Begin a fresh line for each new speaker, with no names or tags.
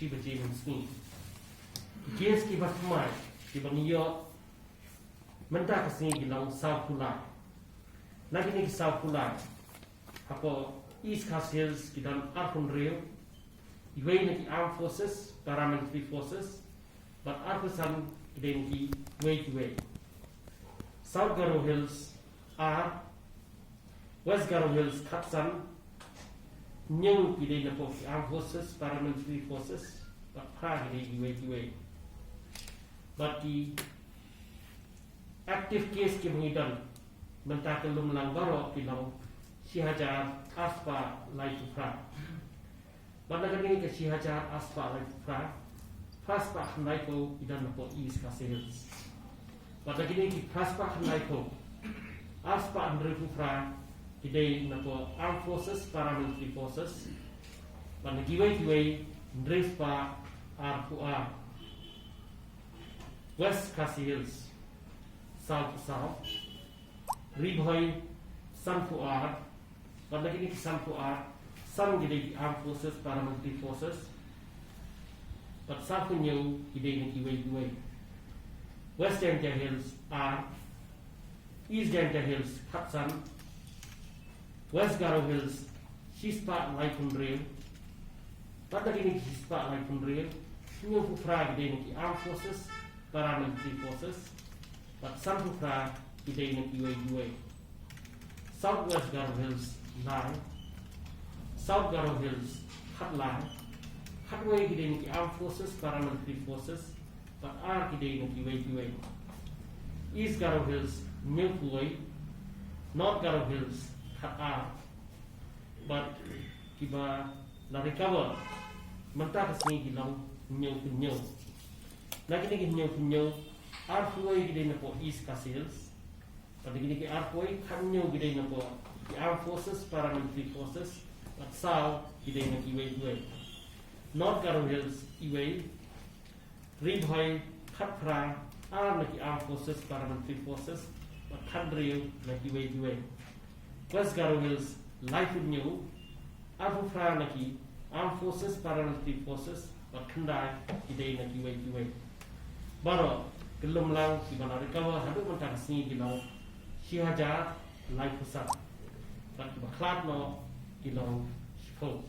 si baje mensni kes ki batmai ki baniyo menta kasni gilang South Pula lagi ni South Pula apo East Coast Hills kita Arkham Rail iway na ki Armed Forces Paramilitary Forces but Arkasan kita ki way South Garo Hills are West Garo Hills Kapsan nhưng kita na po ki Armed Forces Paramilitary Forces but pra kita ki way but the active case ki mengidan menta kelum lang baro kilang Sihajar aspa lai tupra. Banda kini ke Sihajar aspa lai tupra. Faspa handai ko idan napo East Coast Hills. Banda kini ki faspa handai ko aspa andre tupra idai napo Armed Forces Paramilitary Forces. Banda giwai ndrespa RQR West Coast Hills South Ribhoi Sanfuar pada kini Sanfuar San gede Armed Forces Paramilitary Forces but South new gede ni kiway West Ganta Hills are East Ganta Hills Kapsan West Garo Hills Shispa Laikun Rail pada kini Shispa Laikun Rail new fufra gede ni Armed Forces Paramilitary Forces but Sanfufra gede ni kiway Southwest Garo Hills line, South Garo Hills hot line, hotway gede ni Armed Forces Paramilitary Forces, but R gede ni kiway. East Garo Hills new kuway, North Garo Hills hot R, but kiba na recover, menta kasni gilang new. Lagi ni new R kuway gede ni po East Coast Hills. Pada gini ke Arkhoi kanyo gede na po the Armed Forces Paramilitary Forces at South gede na iway North Garo Hills iway Ribhoi Khatpra na ki Armed Forces Paramilitary Forces at Khandriyo na iway West Garo Hills Laifud Nyo Arhufra na ki Armed Forces Paramilitary Forces at Khandai gede na iway Baro kelum lang ki bana recover hadu man takasni gilaw Sihajar lai pusat, but baklat no ilong shpo.